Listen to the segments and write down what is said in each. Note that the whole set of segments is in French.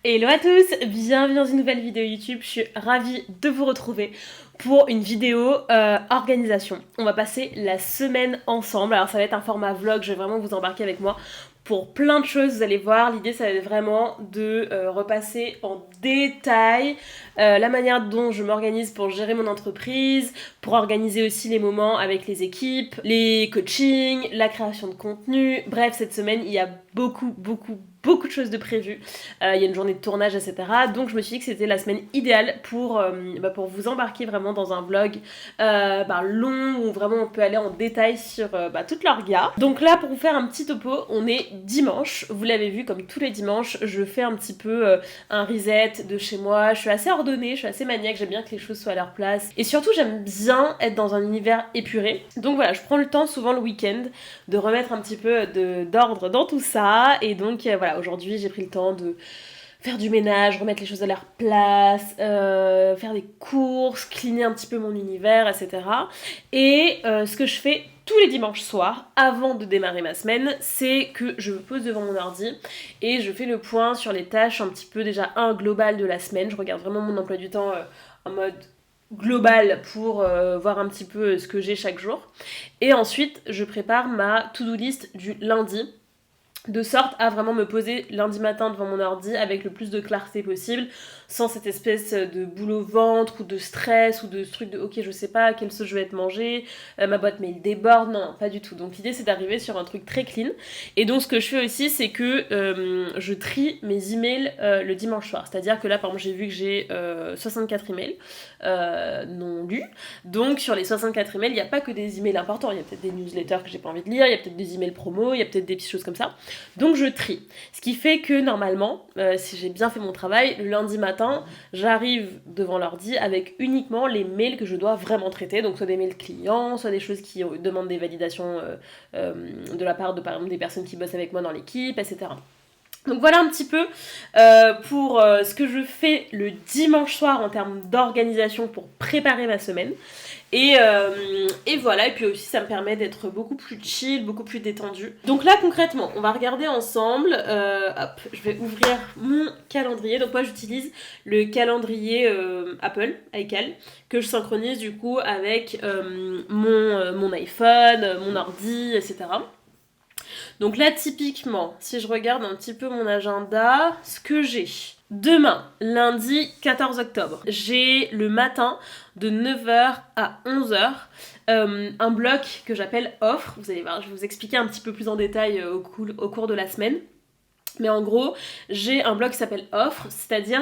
Hello à tous, bienvenue dans une nouvelle vidéo YouTube, je suis ravie de vous retrouver pour une vidéo organisation. On va passer la semaine ensemble, alors ça va être un format vlog, je vais vraiment vous embarquer avec moi pour plein de choses, vous allez voir, l'idée ça va être vraiment de repasser en détail la manière dont je m'organise pour gérer mon entreprise, pour organiser aussi les moments avec les équipes, les coachings, la création de contenu, bref cette semaine il y a beaucoup de choses de prévues. Il y a une journée de tournage, etc. Donc je me suis dit que c'était la semaine idéale pour vous embarquer vraiment dans un vlog long où vraiment on peut aller en détail sur toute l'orga. Donc là, pour vous faire un petit topo, on est dimanche. Vous l'avez vu, comme tous les dimanches, je fais un petit peu un reset de chez moi. Je suis assez ordonnée, je suis assez maniaque, j'aime bien que les choses soient à leur place. Et surtout, j'aime bien être dans un univers épuré. Donc voilà, je prends le temps souvent le week-end de remettre un petit peu d'ordre dans tout ça. Et donc voilà, aujourd'hui j'ai pris le temps de faire du ménage, remettre les choses à leur place, faire des courses, cleaner un petit peu mon univers, etc. Et ce que je fais tous les dimanches soirs, avant de démarrer ma semaine, c'est que je me pose devant mon ordi et je fais le point sur les tâches un petit peu déjà global de la semaine. Je regarde vraiment mon emploi du temps en mode global pour voir un petit peu ce que j'ai chaque jour. Et ensuite, je prépare ma to-do list du lundi, de sorte à vraiment me poser lundi matin devant mon ordi avec le plus de clarté possible, sans cette espèce de boule au ventre ou de stress ou de ce truc de ok je sais pas quelle sauce je vais être mangée, ma boîte mail déborde, non pas du tout. Donc l'idée c'est d'arriver sur un truc très clean. Et donc ce que je fais aussi c'est que je trie mes emails le dimanche soir, c'est-à-dire que là par exemple j'ai vu que j'ai 64 emails non lus, donc sur les 64 emails il n'y a pas que des emails importants, il y a peut-être des newsletters que j'ai pas envie de lire, il y a peut-être des emails promo, il y a peut-être des petites choses comme ça. Donc je trie. Ce qui fait que normalement, si j'ai bien fait mon travail, le lundi matin, j'arrive devant l'ordi avec uniquement les mails que je dois vraiment traiter. Donc soit des mails clients, soit des choses qui demandent des validations de la part de par exemple des personnes qui bossent avec moi dans l'équipe, etc. Donc voilà un petit peu pour ce que je fais le dimanche soir en termes d'organisation pour préparer ma semaine. Et voilà, et puis aussi ça me permet d'être beaucoup plus chill, beaucoup plus détendue. Donc là concrètement, on va regarder ensemble, hop, je vais ouvrir mon calendrier. Donc moi j'utilise le calendrier Apple, iCal, que je synchronise du coup avec mon iPhone, mon ordi, etc. Donc là, typiquement, si je regarde un petit peu mon agenda, ce que j'ai. Demain, lundi 14 octobre, j'ai le matin de 9h à 11h un bloc que j'appelle offre. Vous allez voir, je vais vous expliquer un petit peu plus en détail au cours de la semaine. Mais en gros, j'ai un bloc qui s'appelle offre, c'est-à-dire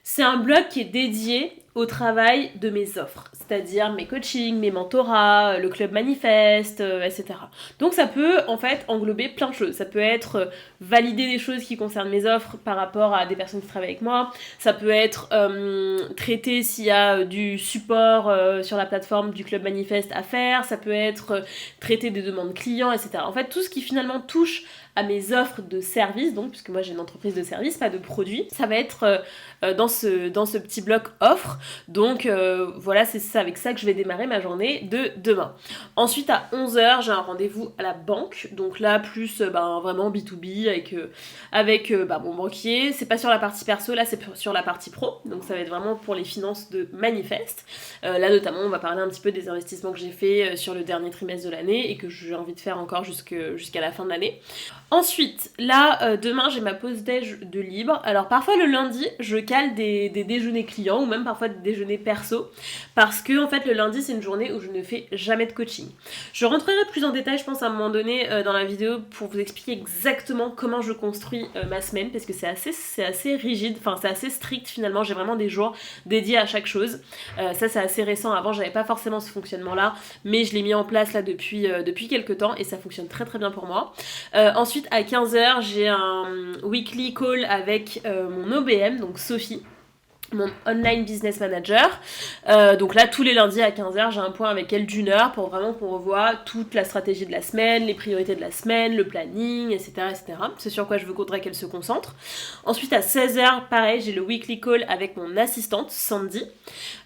c'est un blog qui est dédié au travail de mes offres, c'est-à-dire mes coachings, mes mentorats, le club manifeste, etc. Donc ça peut en fait englober plein de choses. Ça peut être valider des choses qui concernent mes offres par rapport à des personnes qui travaillent avec moi. Ça peut être traiter s'il y a du support sur la plateforme du club manifeste à faire. Ça peut être traiter des demandes clients, etc. En fait, tout ce qui finalement touche à mes offres de services, donc puisque moi j'ai une entreprise de services, pas de produits, ça va être dans ce petit bloc offre. Donc voilà, c'est avec ça que je vais démarrer ma journée de demain. Ensuite à 11h, j'ai un rendez-vous à la banque. Donc là, plus vraiment B2B avec mon banquier. C'est pas sur la partie perso, là c'est sur la partie pro. Donc ça va être vraiment pour les finances de Manifest. Là notamment, on va parler un petit peu des investissements que j'ai fait sur le dernier trimestre de l'année et que j'ai envie de faire encore jusqu'à la fin de l'année. Ensuite, là, demain, j'ai ma pause déj de libre. Alors, parfois, le lundi, je cale des déjeuners clients ou même parfois des déjeuners perso parce que, en fait, le lundi, c'est une journée où je ne fais jamais de coaching. Je rentrerai plus en détail, je pense, à un moment donné dans la vidéo pour vous expliquer exactement comment je construis ma semaine parce que c'est assez rigide, enfin, c'est assez strict finalement. J'ai vraiment des jours dédiés à chaque chose. Ça, c'est assez récent. Avant, j'avais pas forcément ce fonctionnement-là, mais je l'ai mis en place là depuis quelques temps et ça fonctionne très très bien pour moi. Ensuite, à 15h, j'ai un weekly call avec mon OBM, donc Sophie. mon online business manager. Donc là, tous les lundis à 15h, j'ai un point avec elle d'1 heure pour vraiment qu'on revoie toute la stratégie de la semaine, les priorités de la semaine, le planning, etc. etc. C'est sur quoi je voudrais qu'elle se concentre. Ensuite, à 16h, pareil, j'ai le weekly call avec mon assistante, Sandy.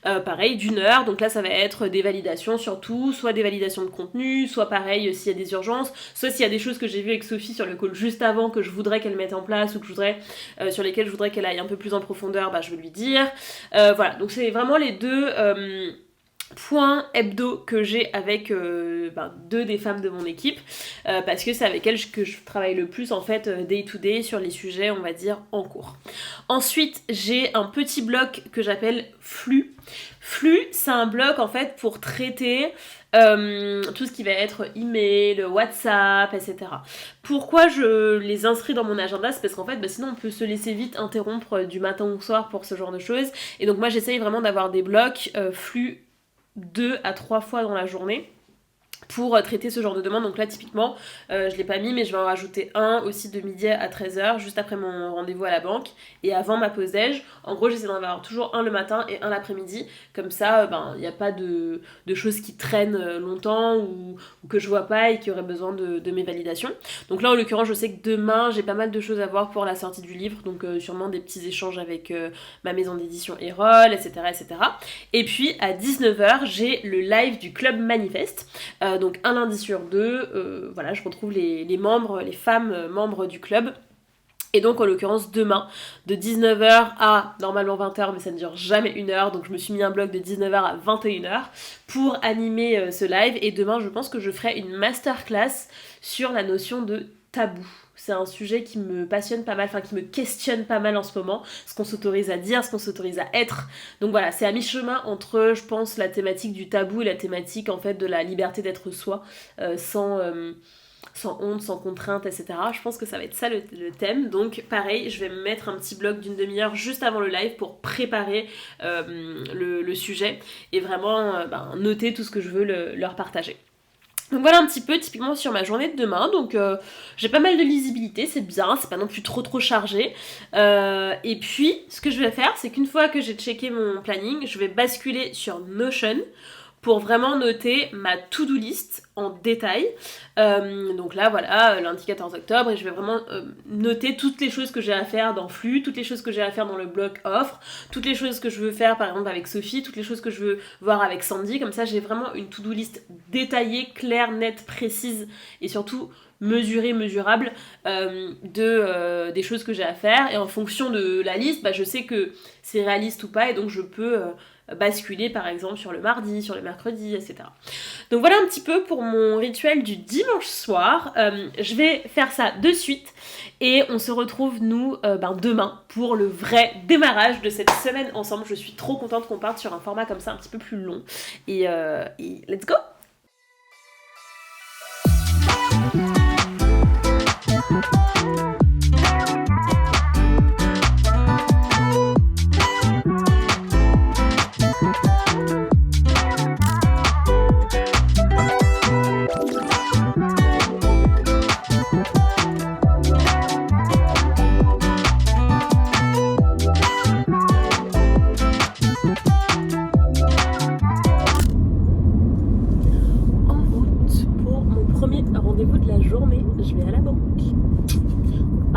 Pareil, d'1 heure. Donc là, ça va être des validations surtout, soit des validations de contenu, soit pareil, s'il y a des urgences, soit s'il y a des choses que j'ai vues avec Sophie sur le call juste avant que je voudrais qu'elle mette en place ou que je voudrais, sur lesquelles je voudrais qu'elle aille un peu plus en profondeur, bah je vais lui dire. Voilà, donc c'est vraiment les deux points hebdo que j'ai avec deux des femmes de mon équipe, parce que c'est avec elles que je travaille le plus en fait day to day sur les sujets on va dire en cours. Ensuite j'ai un petit bloc que j'appelle flux. Flux, c'est un bloc en fait pour traiter tout ce qui va être email, WhatsApp, etc. Pourquoi je les inscris dans mon agenda? C'est parce qu'en fait sinon on peut se laisser vite interrompre du matin au soir pour ce genre de choses, et donc moi j'essaye vraiment d'avoir des blocs flux 2 à 3 fois dans la journée pour traiter ce genre de demande. Donc là typiquement je l'ai pas mis mais je vais en rajouter un aussi de midi à 13h juste après mon rendez-vous à la banque et avant ma pause déj. En gros j'essaie d'en avoir toujours un le matin et un l'après-midi, comme ça il n'y a pas de choses qui traînent longtemps ou que je vois pas et qui auraient besoin de mes validations. Donc là en l'occurrence je sais que demain j'ai pas mal de choses à voir pour la sortie du livre, donc sûrement des petits échanges avec ma maison d'édition Erol, etc., etc. Et puis à 19h j'ai le live du Club Manifeste, donc un lundi sur deux, voilà, je retrouve les membres, les femmes membres du club. Et donc en l'occurrence demain, de 19h à normalement 20h, mais ça ne dure jamais 1 heure, donc je me suis mis un bloc de 19h à 21h pour animer ce live. Et demain je pense que je ferai une masterclass sur la notion de tabou. C'est un sujet qui me passionne pas mal, enfin qui me questionne pas mal en ce moment, ce qu'on s'autorise à dire, ce qu'on s'autorise à être. Donc voilà, c'est à mi-chemin entre, je pense, la thématique du tabou et la thématique en fait de la liberté d'être soi, sans honte, sans contrainte, etc. Je pense que ça va être ça le thème. Donc pareil, je vais me mettre un petit bloc d'une demi-heure juste avant le live pour préparer le sujet et vraiment noter tout ce que je veux leur partager. Donc voilà un petit peu typiquement sur ma journée de demain. Donc j'ai pas mal de lisibilité, c'est bien, c'est pas non plus trop chargé. Et puis ce que je vais faire, c'est qu'une fois que j'ai checké mon planning, je vais basculer sur Notion pour vraiment noter ma to-do list en détail. Donc là voilà, lundi 14 octobre, et je vais vraiment noter toutes les choses que j'ai à faire dans Flux, toutes les choses que j'ai à faire dans le bloc offre, toutes les choses que je veux faire par exemple avec Sophie, toutes les choses que je veux voir avec Sandy. Comme ça j'ai vraiment une to-do list détaillée, claire, nette, précise et surtout mesurable des choses que j'ai à faire, et en fonction de la liste, je sais que c'est réaliste ou pas, et donc je peux basculer par exemple sur le mardi, sur le mercredi, etc. Donc voilà un petit peu pour mon rituel du dimanche soir. Je vais faire ça de suite et on se retrouve nous demain pour le vrai démarrage de cette semaine ensemble. Je suis trop contente qu'on parte sur un format comme ça un petit peu plus long et let's go!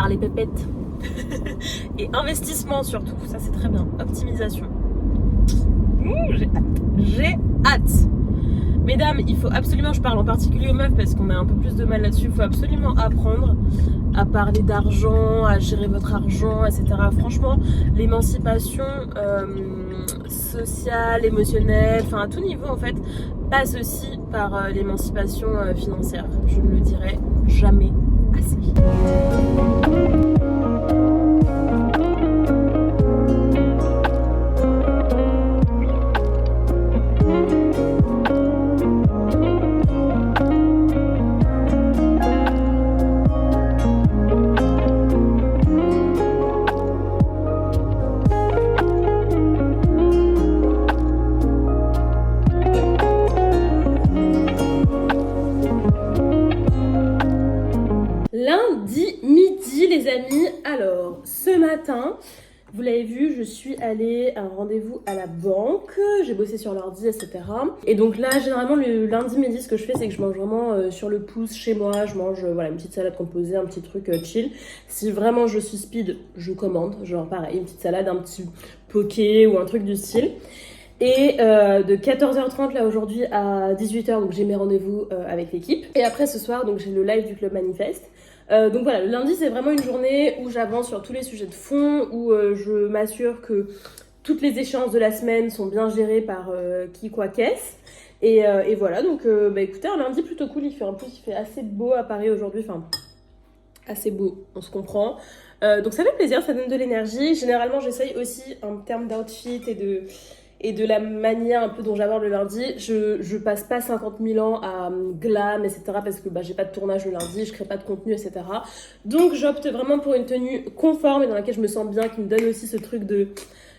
Les pépettes et investissement surtout, ça c'est très bien, optimisation. J'ai hâte. Mesdames, il faut absolument, je parle en particulier aux meufs parce qu'on a un peu plus de mal là-dessus, il faut absolument apprendre à parler d'argent, à gérer votre argent, etc. Franchement, l'émancipation sociale, émotionnelle, enfin à tout niveau en fait, passe aussi par l'émancipation financière. Je ne le dirai jamais assez. Lundi midi les amis, alors ce matin Vous l'avez vu, je suis allée à un rendez-vous à la banque, j'ai bossé sur l'ordi, etc. Et donc là, généralement, le lundi midi, ce que je fais, c'est que je mange vraiment sur le pouce chez moi. Je mange voilà, une petite salade composée, un petit truc chill. Si vraiment je suis speed, je commande. Genre pareil, une petite salade, un petit poké ou un truc du style. Et de 14h30 là aujourd'hui à 18h, donc j'ai mes rendez-vous avec l'équipe. Et après ce soir, donc j'ai le live du Club Manifeste. Donc voilà, le lundi c'est vraiment une journée où j'avance sur tous les sujets de fond, où je m'assure que toutes les échéances de la semaine sont bien gérées par qui, quoi, qu'est-ce. Et voilà, donc écoutez, un lundi plutôt cool, il fait assez beau à Paris aujourd'hui, enfin assez beau, on se comprend. Donc ça fait plaisir, ça donne de l'énergie. Généralement j'essaye aussi en termes d'outfit et de la manière un peu dont j'aborde le lundi, je passe pas 50 000 ans à glam, etc. parce que j'ai pas de tournage le lundi, je crée pas de contenu, etc. Donc j'opte vraiment pour une tenue conforme et dans laquelle je me sens bien, qui me donne aussi ce truc de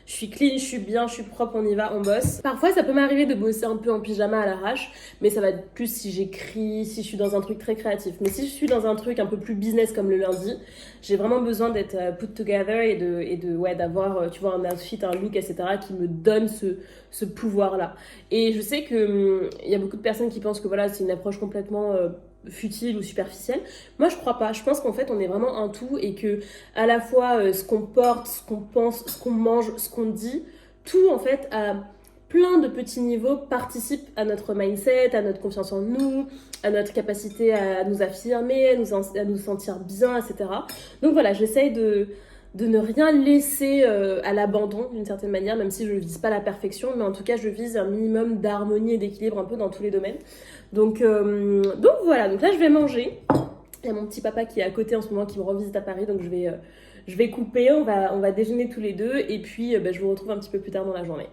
je suis clean, je suis bien, je suis propre, on y va, on bosse. Parfois ça peut m'arriver de bosser un peu en pyjama à l'arrache, mais ça va être plus si j'écris, si je suis dans un truc très créatif. Mais si je suis dans un truc un peu plus business comme le lundi, j'ai vraiment besoin d'être put together et d'avoir, tu vois, un outfit, un look, etc. qui me donne ce pouvoir-là. Et je sais que il y a beaucoup de personnes qui pensent que voilà, c'est une approche complètement futile ou superficielle. Moi, je crois pas. Je pense qu'en fait, on est vraiment un tout et que à la fois ce qu'on porte, ce qu'on pense, ce qu'on mange, ce qu'on dit, tout en fait à plein de petits niveaux participe à notre mindset, à notre confiance en nous, à notre capacité à nous affirmer, à nous sentir bien, etc. Donc voilà, j'essaye de ne rien laisser à l'abandon d'une certaine manière, même si je ne vise pas la perfection, mais en tout cas je vise un minimum d'harmonie et d'équilibre un peu dans tous les domaines. Donc voilà, donc là je vais manger. Il y a mon petit papa qui est à côté en ce moment qui me rend visite à Paris, donc je vais couper, on va déjeuner tous les deux et puis je vous retrouve un petit peu plus tard dans la journée.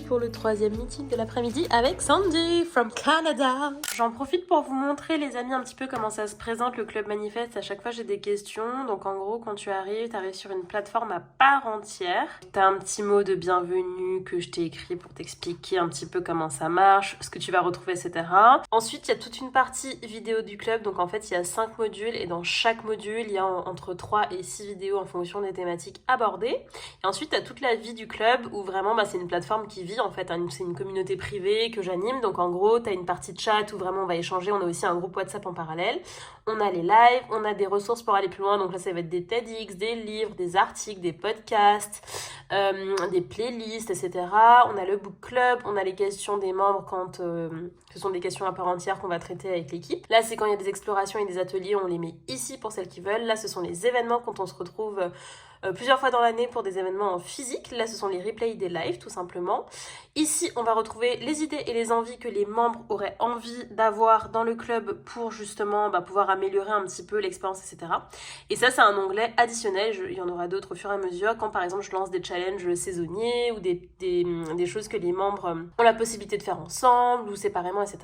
Pour le troisième meeting de l'après-midi avec Sandy from Canada. J'en profite pour vous montrer les amis un petit peu comment ça se présente le Club Manifeste. À chaque fois j'ai des questions, donc en gros quand tu arrives sur une plateforme à part entière. T'as un petit mot de bienvenue que je t'ai écrit pour t'expliquer un petit peu comment ça marche, ce que tu vas retrouver, etc. Ensuite il y a toute une partie vidéo du club, donc en fait il y a 5 modules et dans chaque module il y a entre 3 et 6 vidéos en fonction des thématiques abordées. Et ensuite t'as toute la vie du club où vraiment c'est une plateforme qui vit en fait, hein, c'est une communauté privée que j'anime, donc en gros t'as une partie de chat où vraiment on va échanger, on a aussi un groupe WhatsApp en parallèle, on a les lives, on a des ressources pour aller plus loin, donc là ça va être des TEDx, des livres, des articles, des podcasts, des playlists, etc. On a le book club, on a les questions des membres quand ce sont des questions à part entière qu'on va traiter avec l'équipe. Là c'est quand il y a des explorations et des ateliers, on les met ici pour celles qui veulent. Là ce sont les événements quand on se retrouve plusieurs fois dans l'année pour des événements en physique. Là ce sont les replays des lives tout simplement. Ici on va retrouver les idées et les envies que les membres auraient envie d'avoir dans le club pour justement pouvoir améliorer un petit peu l'expérience, etc. Et ça c'est un onglet additionnel, il y en aura d'autres au fur et à mesure quand par exemple je lance des challenges saisonniers ou des choses que les membres ont la possibilité de faire ensemble ou séparément, etc.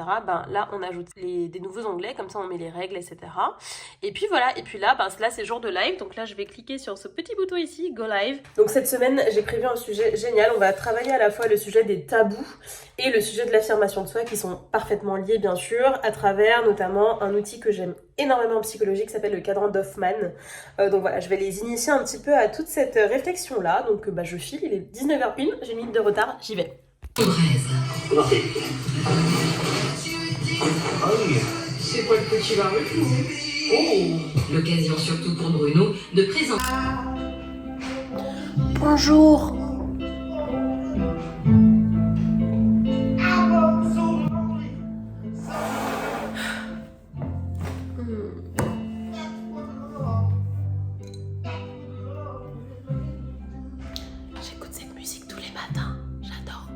Là on ajoute des nouveaux onglets, comme ça on met les règles, etc. Et puis voilà, et puis là c'est jour de live, donc là je vais cliquer sur ce petit bouton ici, Go Live. Donc cette semaine j'ai prévu un sujet génial, on va travailler à la fois le sujet des tabous et le sujet de l'affirmation de soi qui sont parfaitement liés bien sûr à travers notamment un outil que j'aime énormément en psychologie qui s'appelle le cadran d'Hoffman. Donc voilà, je vais les initier un petit peu à toute cette réflexion là, donc je file, il est 19h01, j'ai une minute de retard, j'y vais. C'est quoi le petit barbecue? Oh, l'occasion surtout pour Bruno de présenter. Bonjour. J'écoute cette musique tous les matins, j'adore.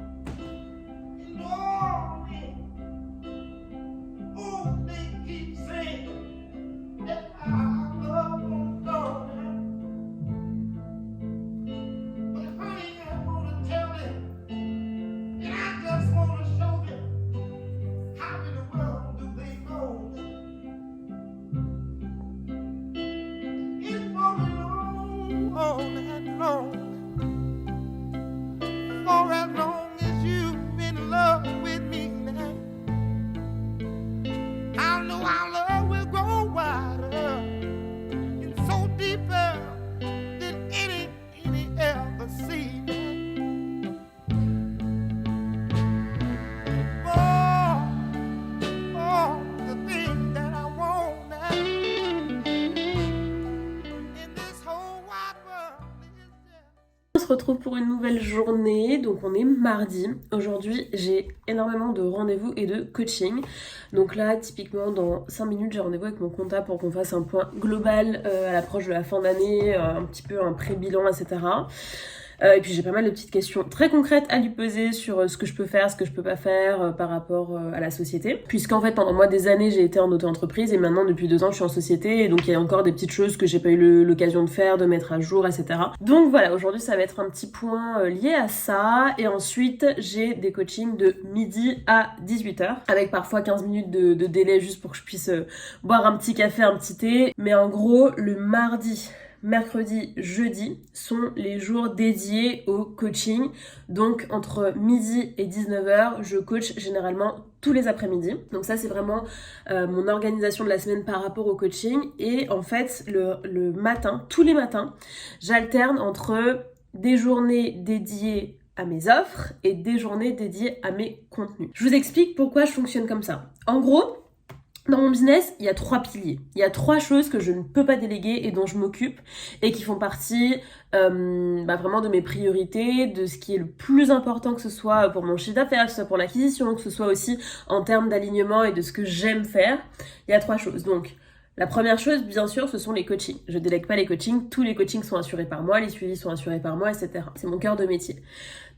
retrouve pour une nouvelle journée, donc on est mardi. Aujourd'hui j'ai énormément de rendez-vous et de coaching. Donc là typiquement dans 5 minutes j'ai rendez-vous avec mon comptable pour qu'on fasse un point global à l'approche de la fin d'année, un petit peu un pré-bilan, etc. Et puis j'ai pas mal de petites questions très concrètes à lui poser sur ce que je peux faire, ce que je peux pas faire par rapport à la société. Puisqu'en fait pendant moi des années j'ai été en auto-entreprise et maintenant depuis 2 ans je suis en société et donc il y a encore des petites choses que j'ai pas eu l'occasion de faire, de mettre à jour, etc. Donc voilà, aujourd'hui ça va être un petit point lié à ça et ensuite j'ai des coachings de midi à 18h avec parfois 15 minutes de délai juste pour que je puisse boire un petit café, un petit thé. Mais en gros le mardi, mercredi, jeudi sont les jours dédiés au coaching. Donc entre midi et 19h, je coach généralement tous les après-midi. Donc ça c'est vraiment mon organisation de la semaine par rapport au coaching. Et en fait le matin, tous les matins, j'alterne entre des journées dédiées à mes offres et des journées dédiées à mes contenus. Je vous explique pourquoi je fonctionne comme ça. En gros, dans mon business, il y a 3 piliers. Il y a 3 choses que je ne peux pas déléguer et dont je m'occupe et qui font partie vraiment de mes priorités, de ce qui est le plus important, que ce soit pour mon chiffre d'affaires, que ce soit pour l'acquisition, que ce soit aussi en termes d'alignement et de ce que j'aime faire. Il y a 3 choses. Donc, la première chose, bien sûr, ce sont les coachings. Je délègue pas les coachings, tous les coachings sont assurés par moi, les suivis sont assurés par moi, etc. C'est mon cœur de métier.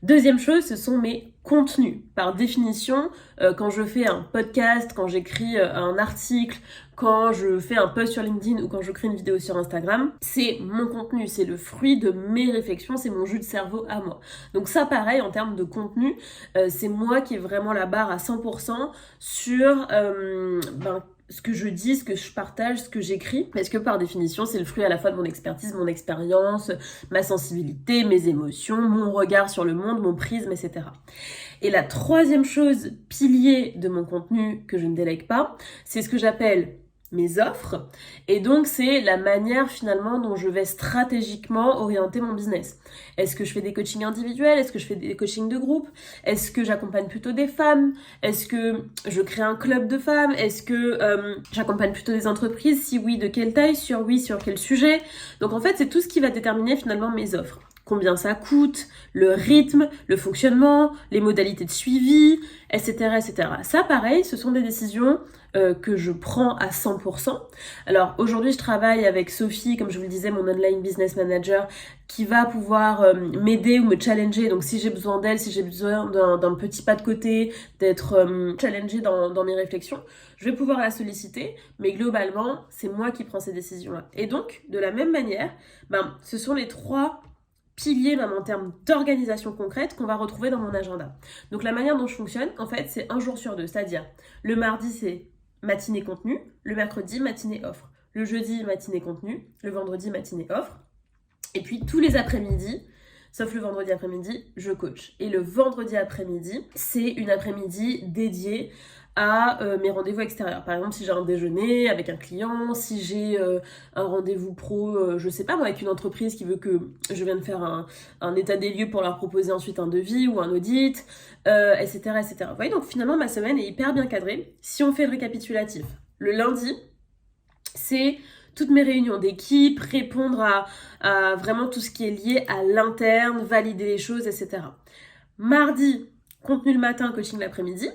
Deuxième chose, ce sont mes contenus. Par définition, quand je fais un podcast, quand j'écris un article, quand je fais un post sur LinkedIn ou quand je crée une vidéo sur Instagram, c'est mon contenu, c'est le fruit de mes réflexions, c'est mon jus de cerveau à moi. Donc ça, pareil, en termes de contenu, c'est moi qui ai vraiment la barre à 100% sur ce que je dis, ce que je partage, ce que j'écris, parce que par définition, c'est le fruit à la fois de mon expertise, mon expérience, ma sensibilité, mes émotions, mon regard sur le monde, mon prisme, etc. Et la troisième chose, pilier de mon contenu que je ne délègue pas, c'est ce que j'appelle mes offres, et donc c'est la manière finalement dont je vais stratégiquement orienter mon business. Est-ce que je fais des coachings individuels? Est-ce que je fais des coachings de groupe? Est-ce que j'accompagne plutôt des femmes? Est-ce que je crée un club de femmes? Est-ce que j'accompagne plutôt des entreprises? Si oui, de quelle taille? Sur quel sujet? Donc en fait, c'est tout ce qui va déterminer finalement mes offres. Combien ça coûte, le rythme, le fonctionnement, les modalités de suivi, etc., etc. Ça, pareil, ce sont des décisions que je prends à 100%. Alors, aujourd'hui, je travaille avec Sophie, comme je vous le disais, mon online business manager, qui va pouvoir m'aider ou me challenger. Donc, si j'ai besoin d'elle, si j'ai besoin d'un petit pas de côté, d'être challengée dans mes réflexions, je vais pouvoir la solliciter. Mais globalement, c'est moi qui prends ces décisions-là. Et donc, de la même manière, ce sont les 3 piliers même en termes d'organisation concrète qu'on va retrouver dans mon agenda. Donc la manière dont je fonctionne, en fait, c'est un jour sur 2, c'est-à-dire le mardi, c'est matinée contenu, le mercredi, matinée offre, le jeudi, matinée contenu, le vendredi, matinée offre, et puis tous les après-midi, sauf le vendredi après-midi, je coach. Et le vendredi après-midi, c'est une après-midi dédiée à mes rendez-vous extérieurs. Par exemple, si j'ai un déjeuner avec un client, si j'ai un rendez-vous pro, je sais pas moi, avec une entreprise qui veut que je vienne faire un état des lieux pour leur proposer ensuite un devis ou un audit, etc., etc. Vous voyez, donc finalement, ma semaine est hyper bien cadrée. Si on fait le récapitulatif, le lundi, c'est toutes mes réunions d'équipe, répondre à vraiment tout ce qui est lié à l'interne, valider les choses, etc. Mardi, contenu le matin, coaching l'après-midi.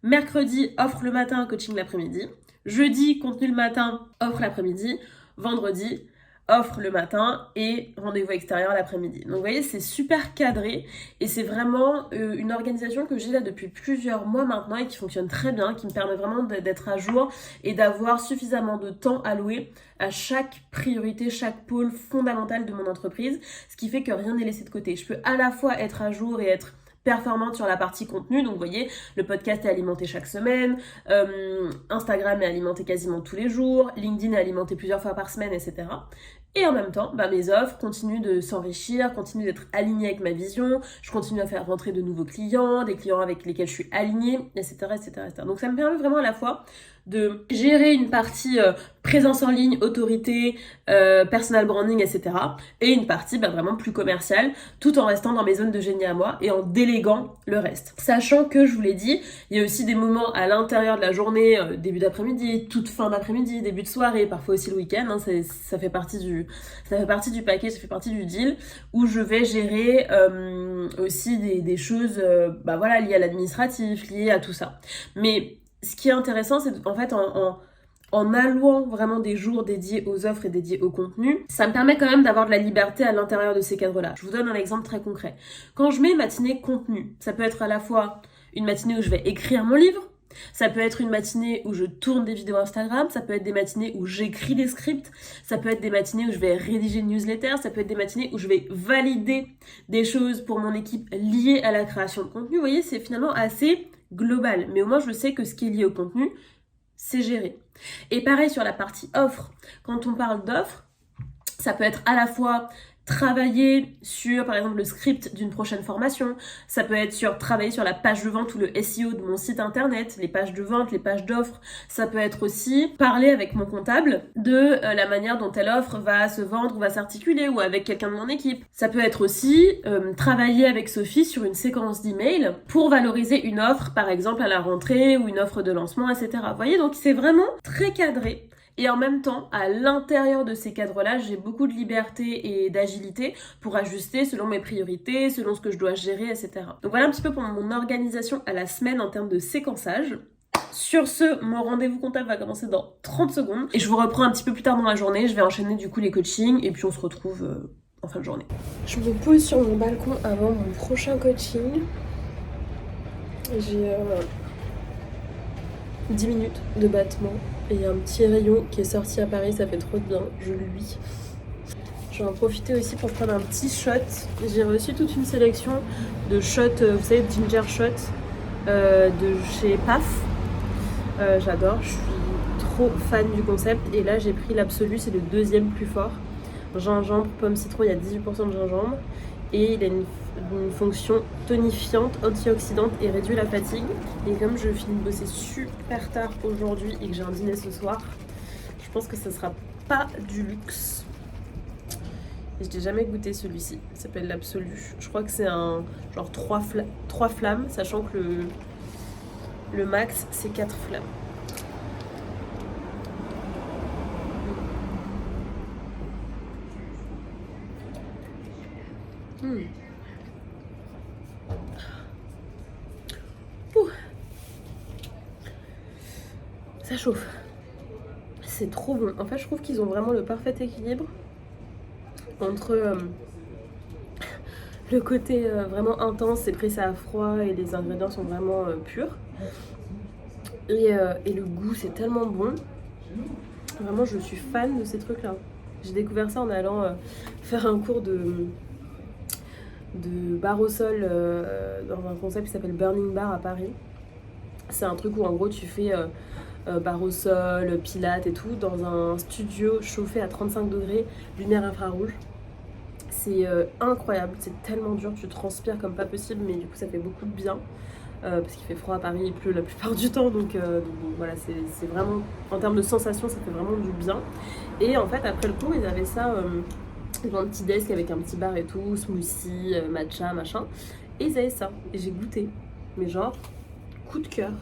Mercredi, offre le matin, coaching l'après-midi. Jeudi, contenu le matin, offre l'après-midi. Vendredi, offre le matin et rendez-vous extérieur l'après-midi. Donc vous voyez, c'est super cadré et c'est vraiment une organisation que j'ai là depuis plusieurs mois maintenant et qui fonctionne très bien, qui me permet vraiment d'être à jour et d'avoir suffisamment de temps alloué à chaque priorité, chaque pôle fondamental de mon entreprise, ce qui fait que rien n'est laissé de côté. Je peux à la fois être à jour et être performante sur la partie contenu, donc vous voyez, le podcast est alimenté chaque semaine, Instagram est alimenté quasiment tous les jours, LinkedIn est alimenté plusieurs fois par semaine, etc. Et en même temps, mes offres continuent de s'enrichir, continuent d'être alignées avec ma vision, je continue à faire rentrer de nouveaux clients, des clients avec lesquels je suis alignée, etc., etc., etc. Donc ça me permet vraiment à la fois de gérer une partie présence en ligne, autorité, personal branding, etc. Et une partie vraiment plus commerciale, tout en restant dans mes zones de génie à moi et en déléguant le reste. Sachant que, je vous l'ai dit, il y a aussi des moments à l'intérieur de la journée, début d'après-midi, toute fin d'après-midi, début de soirée, parfois aussi le week-end, hein, ça fait partie du paquet, ça fait partie du deal, où je vais gérer aussi des choses liées à l'administratif, liées à tout ça. Mais ce qui est intéressant, c'est en fait en allouant vraiment des jours dédiés aux offres et dédiés au contenu, ça me permet quand même d'avoir de la liberté à l'intérieur de ces cadres-là. Je vous donne un exemple très concret. Quand je mets matinée contenu, ça peut être à la fois une matinée où je vais écrire mon livre, ça peut être une matinée où je tourne des vidéos Instagram, ça peut être des matinées où j'écris des scripts, ça peut être des matinées où je vais rédiger une newsletter, ça peut être des matinées où je vais valider des choses pour mon équipe liées à la création de contenu. Vous voyez, c'est finalement assez global. Mais au moins, je sais que ce qui est lié au contenu, c'est géré. Et pareil sur la partie offre. Quand on parle d'offre, ça peut être à la fois travailler sur, par exemple, le script d'une prochaine formation. Ça peut être sur travailler sur la page de vente ou le SEO de mon site internet, les pages de vente, les pages d'offres. Ça peut être aussi parler avec mon comptable de la manière dont telle offre va se vendre ou va s'articuler, ou avec quelqu'un de mon équipe. Ça peut être aussi travailler avec Sophie sur une séquence d'emails pour valoriser une offre, par exemple à la rentrée, ou une offre de lancement, etc. Vous voyez, donc c'est vraiment très cadré. Et en même temps, à l'intérieur de ces cadres-là, j'ai beaucoup de liberté et d'agilité pour ajuster selon mes priorités, selon ce que je dois gérer, etc. Donc voilà un petit peu pour mon organisation à la semaine en termes de séquençage. Sur ce, mon rendez-vous comptable va commencer dans 30 secondes. Et je vous reprends un petit peu plus tard dans la journée. Je vais enchaîner du coup les coachings et puis on se retrouve en fin de journée. Je me pose sur mon balcon avant mon prochain coaching. J'ai 10 minutes de battement. Et il y a un petit rayon qui est sorti à Paris, ça fait trop de bien, je luis. Je vais en profiter aussi pour prendre un petit shot. J'ai reçu toute une sélection de shots, vous savez, ginger shots de chez PAF. J'adore, je suis trop fan du concept. Et là, j'ai pris l'absolu, c'est le deuxième plus fort. Gingembre, pomme, citron, il y a 18% de gingembre. Et il a une fonction tonifiante, antioxydante et réduit la fatigue. Et comme je finis de bosser super tard aujourd'hui et que j'ai un dîner ce soir, je pense que ça sera pas du luxe. Et je n'ai jamais goûté celui-ci, il s'appelle l'Absolu. Je crois que c'est un genre 3 flammes, sachant que le max c'est 4 flammes. Ça chauffe. C'est trop bon. En fait, je trouve qu'ils ont vraiment le parfait équilibre entre le côté vraiment intense, c'est pressé à froid et les ingrédients sont vraiment purs. Et le goût, c'est tellement bon. Vraiment, je suis fan de ces trucs-là. J'ai découvert ça en allant faire un cours de bar au sol dans un concept qui s'appelle Burning Bar à Paris. C'est un truc où en gros tu fais bar au sol, pilates et tout dans un studio chauffé à 35 degrés, lumière infrarouge. C'est incroyable, c'est tellement dur, tu transpires comme pas possible, mais du coup ça fait beaucoup de bien parce qu'il fait froid à Paris, il pleut la plupart du temps, donc voilà, c'est vraiment, en termes de sensation, ça fait vraiment du bien. Et en fait après le cours ils avaient ça, ils ont un petit desk avec un petit bar et tout, smoothie, matcha, machin, et ils avaient ça, et j'ai goûté, mais genre coup de cœur.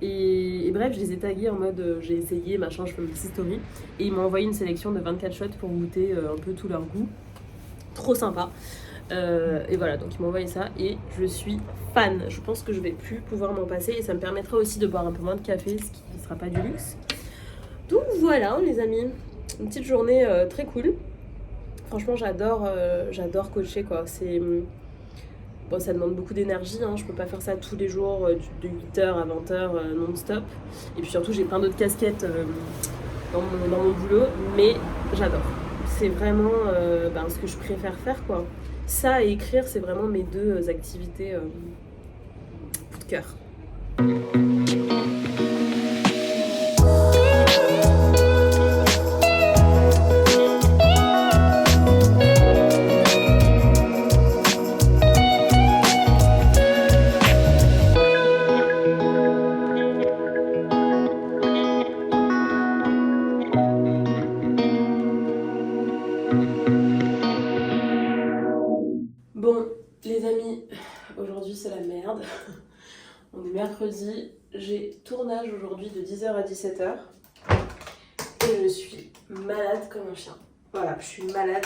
Et bref, je les ai tagués en mode j'ai essayé, machin, je fais une petite story. Et ils m'ont envoyé une sélection de 24 shots pour goûter un peu tout leur goût. Trop sympa. Et voilà, donc ils m'ont envoyé ça et je suis fan. Je pense que je vais plus pouvoir m'en passer et ça me permettra aussi de boire un peu moins de café, ce qui ne sera pas du luxe. Donc voilà les amis, une petite journée très cool. Franchement, j'adore coacher quoi. C'est... Bon, ça demande beaucoup d'énergie, hein. Je peux pas faire ça tous les jours de 8h à 20h non-stop. Et puis surtout, j'ai plein d'autres casquettes dans mon boulot, mais j'adore. C'est vraiment ce que je préfère faire, quoi. Ça et écrire, c'est vraiment mes deux activités coup de cœur. Bon, les amis, aujourd'hui c'est la merde. On est mercredi, j'ai tournage aujourd'hui de 10h à 17h. Et je suis malade comme un chien. Voilà, je suis malade.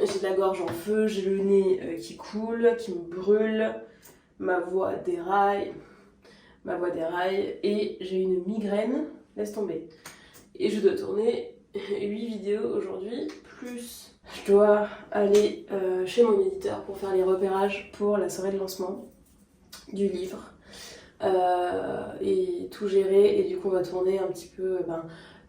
J'ai de la gorge en feu, j'ai le nez qui coule, qui me brûle, ma voix déraille, et j'ai une migraine, laisse tomber. Et je dois tourner 8 vidéos aujourd'hui, plus je dois aller chez mon éditeur pour faire les repérages pour la soirée de lancement du livre. Et tout gérer, et du coup on va tourner un petit peu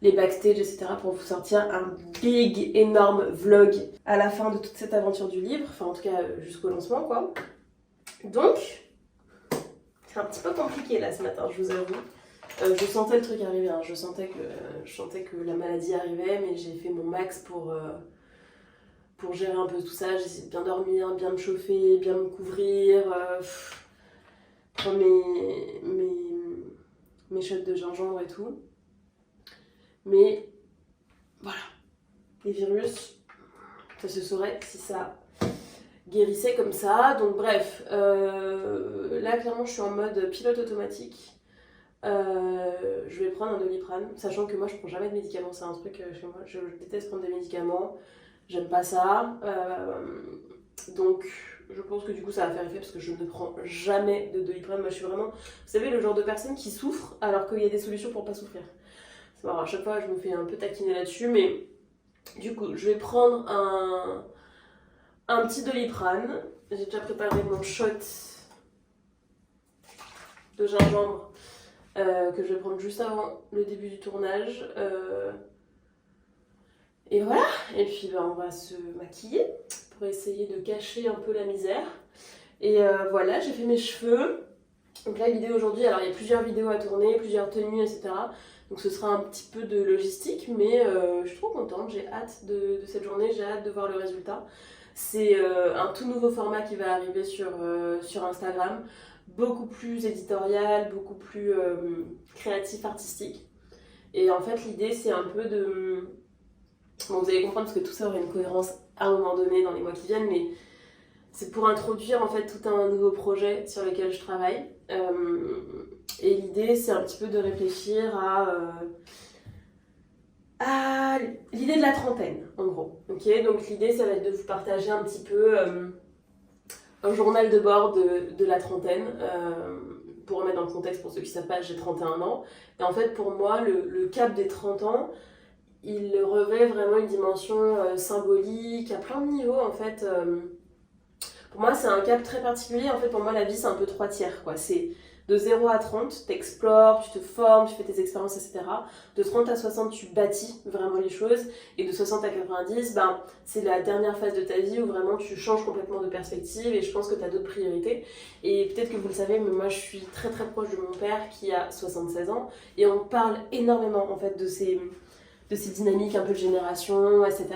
les backstage, etc. pour vous sortir un big, énorme vlog à la fin de toute cette aventure du livre, enfin en tout cas jusqu'au lancement quoi. Donc, c'est un petit peu compliqué là ce matin, je vous avoue. Je sentais le truc arriver, hein. Je sentais que la maladie arrivait, mais j'ai fait mon max pour gérer un peu tout ça. J'ai essayé de bien dormir, bien me chauffer, bien me couvrir, prendre mes shots de gingembre et tout. Mais voilà, les virus, ça se saurait si ça guérissait comme ça. Donc bref, là clairement je suis en mode pilote automatique. Je vais prendre un Doliprane, sachant que moi je prends jamais de médicaments, c'est un truc chez moi, je déteste prendre des médicaments, j'aime pas ça. Donc je pense que du coup ça va faire effet parce que je ne prends jamais de Doliprane. Moi je suis vraiment, vous savez, le genre de personne qui souffre alors qu'il y a des solutions pour pas souffrir. C'est marrant, à chaque fois je me fais un peu taquiner là-dessus, mais du coup je vais prendre un petit Doliprane. J'ai déjà préparé mon shot de gingembre que je vais prendre juste avant le début du tournage. Et voilà, et puis on va se maquiller pour essayer de cacher un peu la misère. Et voilà, j'ai fait mes cheveux. Donc là, l'idée aujourd'hui, alors il y a plusieurs vidéos à tourner, plusieurs tenues, etc. Donc ce sera un petit peu de logistique, mais je suis trop contente, j'ai hâte de cette journée, j'ai hâte de voir le résultat. C'est un tout nouveau format qui va arriver sur Instagram, beaucoup plus éditorial, beaucoup plus créatif, artistique. Et en fait, l'idée, c'est un peu de... Bon, vous allez comprendre parce que tout ça aura une cohérence à un moment donné dans les mois qui viennent, mais c'est pour introduire en fait tout un nouveau projet sur lequel je travaille. Et l'idée, c'est un petit peu de réfléchir à l'idée de la trentaine, en gros. Okay, donc l'idée, ça va être de vous partager un petit peu un journal de bord de la trentaine. Pour remettre dans le contexte, pour ceux qui ne savent pas, j'ai 31 ans. Et en fait, pour moi, le cap des 30 ans, il revêt vraiment une dimension symbolique, à plein de niveaux, en fait. Pour moi, c'est un cap très particulier. En fait, pour moi, la vie, c'est un peu 3 tiers, quoi. C'est de 0 à 30, t'explores, tu te formes, tu fais tes expériences, etc. De 30 à 60, tu bâtis vraiment les choses. Et de 60 à 90, c'est la dernière phase de ta vie où vraiment tu changes complètement de perspective et je pense que tu as d'autres priorités. Et peut-être que vous le savez, mais moi, je suis très très proche de mon père qui a 76 ans. Et on parle énormément, en fait, de ces dynamiques un peu de génération, etc.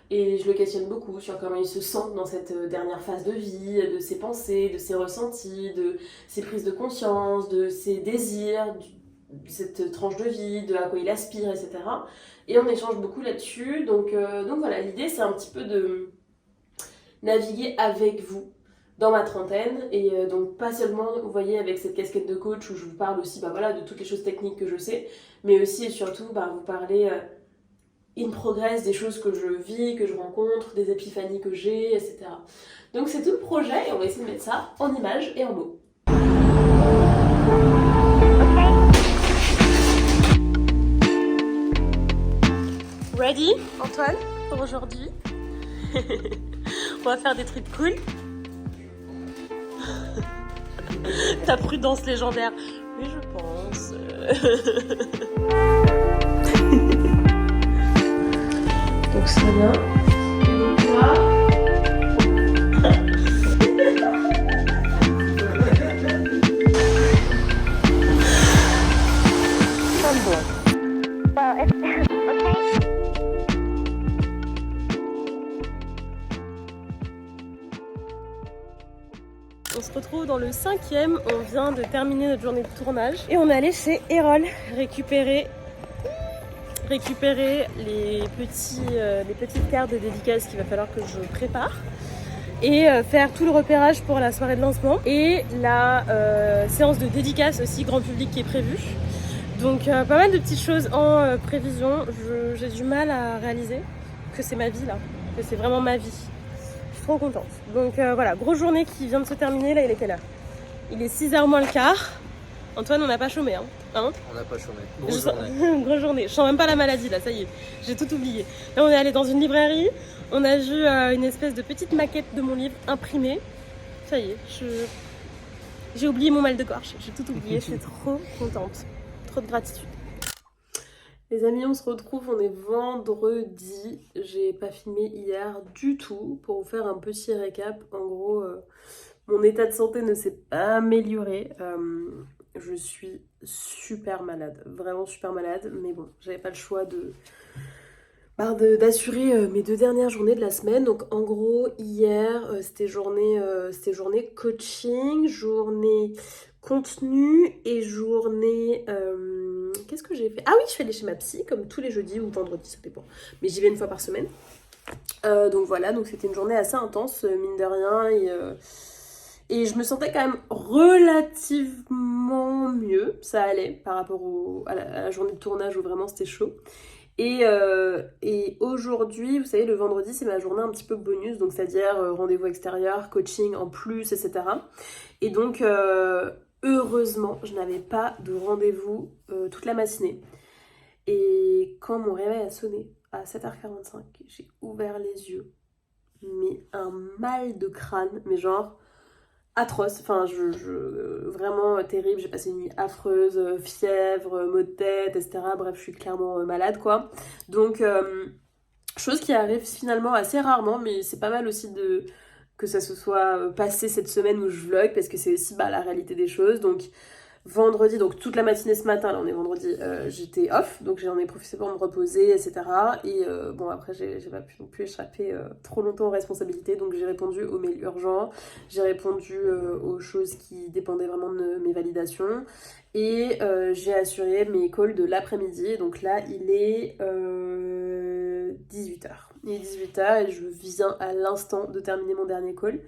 Et je le questionne beaucoup sur comment il se sent dans cette dernière phase de vie, de ses pensées, de ses ressentis, de ses prises de conscience, de ses désirs, de cette tranche de vie, de à quoi il aspire, etc. Et on échange beaucoup là-dessus. Donc voilà, l'idée c'est un petit peu de naviguer avec vous dans ma trentaine. Et donc pas seulement, vous voyez, avec cette casquette de coach où je vous parle aussi de toutes les choses techniques que je sais, mais aussi et surtout vous parler... in progress, des choses que je vis, que je rencontre, des épiphanies que j'ai, etc. Donc c'est tout le projet et on va essayer de mettre ça en images et en mots. Ready, Antoine, pour aujourd'hui? On va faire des trucs cool. Ta prudence légendaire. Mais je pense... Donc ça vient. Et donc là... On se retrouve dans le 5e, on vient de terminer notre journée de tournage et on est allé chez Erol récupérer récupérer les petites cartes de dédicace qu'il va falloir que je prépare et faire tout le repérage pour la soirée de lancement et la séance de dédicace aussi grand public qui est prévue. Donc pas mal de petites choses en prévision. J'ai du mal à réaliser que c'est ma vie là, que c'est vraiment ma vie. Je suis trop contente. Donc voilà, grosse journée qui vient de se terminer. Là, il est quelle heure? Il est 6h moins le quart. Antoine, on n'a pas chômé, hein, On n'a pas chômé. Grosse journée. Grosse journée. Je sens même pas la maladie là, ça y est. J'ai tout oublié. Là, on est allé dans une librairie. On a vu une espèce de petite maquette de mon livre imprimée. Ça y est, j'ai oublié mon mal de gorge. J'ai tout oublié. Je suis trop contente. Trop de gratitude. Les amis, on se retrouve, on est vendredi. J'ai pas filmé hier du tout pour vous faire un petit récap. En gros, mon état de santé ne s'est pas amélioré. Je suis super malade, vraiment super malade. Mais bon, j'avais pas le choix d'assurer mes 2 dernières journées de la semaine. Donc en gros, hier, c'était journée coaching, journée contenu et journée... qu'est-ce que j'ai fait? Ah oui, je suis allée chez ma psy, comme tous les jeudis ou vendredis, ça dépend. Mais j'y vais une fois par semaine. Donc voilà, donc c'était une journée assez intense, mine de rien. Et je me sentais quand même relativement mieux. Ça allait par rapport à la journée de tournage où vraiment c'était chaud. Et aujourd'hui, vous savez, le vendredi, c'est ma journée un petit peu bonus, donc c'est-à-dire rendez-vous extérieur, coaching en plus, etc. Et donc, heureusement, je n'avais pas de rendez-vous toute la matinée. Et quand mon réveil a sonné à 7h45, j'ai ouvert les yeux. Mais un mal de crâne, mais genre atroce. Enfin, vraiment terrible. J'ai passé une nuit affreuse, fièvre, maux de tête, etc. Bref, je suis clairement malade, quoi. Donc, chose qui arrive finalement assez rarement, mais c'est pas mal aussi que ça se soit passé cette semaine où je vlog, parce que c'est aussi la réalité des choses. Donc vendredi, donc toute la matinée ce matin, là on est vendredi, j'étais off, donc j'en ai profité pour me reposer, etc. Et bon, après j'ai pas pu non plus échapper trop longtemps aux responsabilités, donc j'ai répondu aux mails urgents, j'ai répondu aux choses qui dépendaient vraiment de mes validations, et j'ai assuré mes calls de l'après-midi. Donc là il est 18h. Il est 18h et je viens à l'instant de terminer mon dernier call.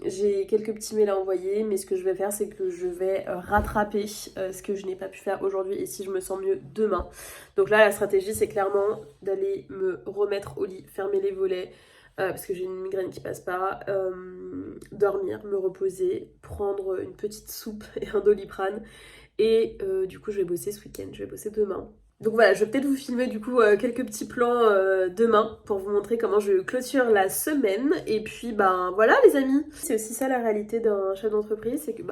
J'ai quelques petits mails à envoyer, mais ce que je vais faire, c'est que je vais rattraper ce que je n'ai pas pu faire aujourd'hui, et si je me sens mieux, demain. Donc là, la stratégie, c'est clairement d'aller me remettre au lit, fermer les volets, parce que j'ai une migraine qui passe pas, dormir, me reposer, prendre une petite soupe et un Doliprane, et du coup, je vais bosser ce week-end, je vais bosser demain. Donc voilà, je vais peut-être vous filmer du coup quelques petits plans demain pour vous montrer comment je clôture la semaine. Et puis voilà les amis. C'est aussi ça la réalité d'un chef d'entreprise, c'est que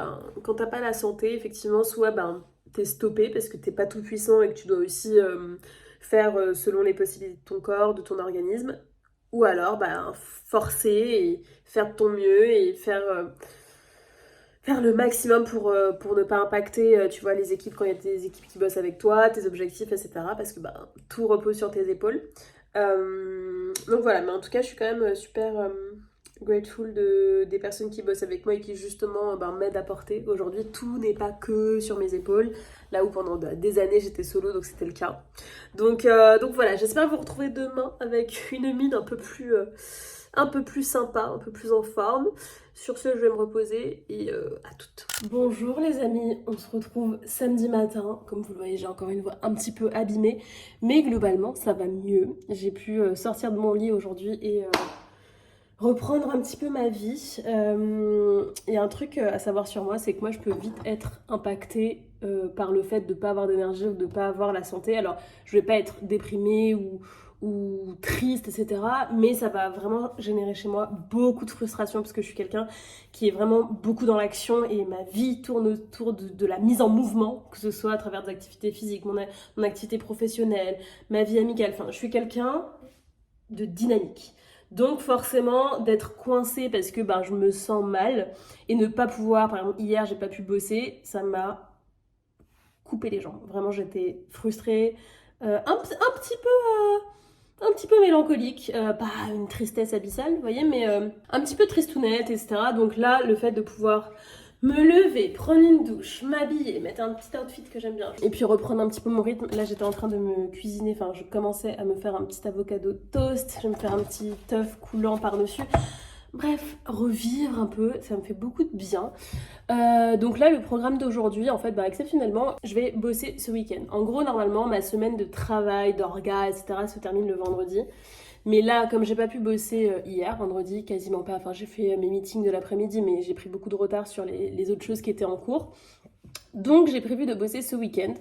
quand t'as pas la santé, effectivement, soit t'es stoppé parce que t'es pas tout puissant et que tu dois aussi faire selon les possibilités de ton corps, de ton organisme. Ou alors forcer et faire de ton mieux et faire le maximum pour ne pas impacter, tu vois, les équipes quand il y a des équipes qui bossent avec toi, tes objectifs, etc. Parce que tout repose sur tes épaules. Donc voilà, mais en tout cas, je suis quand même super grateful des personnes qui bossent avec moi et qui justement m'aident à porter. Aujourd'hui, tout n'est pas que sur mes épaules, là où pendant des années j'étais solo, donc c'était le cas. Donc voilà, j'espère vous retrouver demain avec une mine un peu plus sympa, un peu plus en forme. Sur ce, je vais me reposer et à toutes. Bonjour les amis, on se retrouve samedi matin. Comme vous le voyez, j'ai encore une voix un petit peu abîmée, mais globalement, ça va mieux. J'ai pu sortir de mon lit aujourd'hui et reprendre un petit peu ma vie. Il y a un truc à savoir sur moi, c'est que moi, je peux vite être impactée par le fait de ne pas avoir d'énergie ou de ne pas avoir la santé. Alors, je vais pas être déprimée ou triste, etc. Mais ça va vraiment générer chez moi beaucoup de frustration parce que je suis quelqu'un qui est vraiment beaucoup dans l'action et ma vie tourne autour de la mise en mouvement, que ce soit à travers des activités physiques, mon activité professionnelle, ma vie amicale. Enfin, je suis quelqu'un de dynamique. Donc forcément, d'être coincée parce que je me sens mal et ne pas pouvoir, par exemple hier j'ai pas pu bosser, ça m'a coupé les jambes. Vraiment j'étais frustrée, un petit peu mélancolique, pas une tristesse abyssale, vous voyez, mais un petit peu tristounette, etc. Donc là, le fait de pouvoir me lever, prendre une douche, m'habiller, mettre un petit outfit que j'aime bien. Et puis reprendre un petit peu mon rythme. Là, j'étais en train de me cuisiner, enfin, je commençais à me faire un petit avocado toast. Je vais me faire un petit œuf coulant par-dessus. Bref, revivre un peu, ça me fait beaucoup de bien. Donc là, le programme d'aujourd'hui, en fait, exceptionnellement, je vais bosser ce week-end. En gros, normalement, ma semaine de travail, d'orga, etc. se termine le vendredi. Mais là, comme j'ai pas pu bosser hier, vendredi, quasiment pas, enfin j'ai fait mes meetings de l'après-midi, mais j'ai pris beaucoup de retard sur les autres choses qui étaient en cours. Donc j'ai prévu de bosser ce week-end.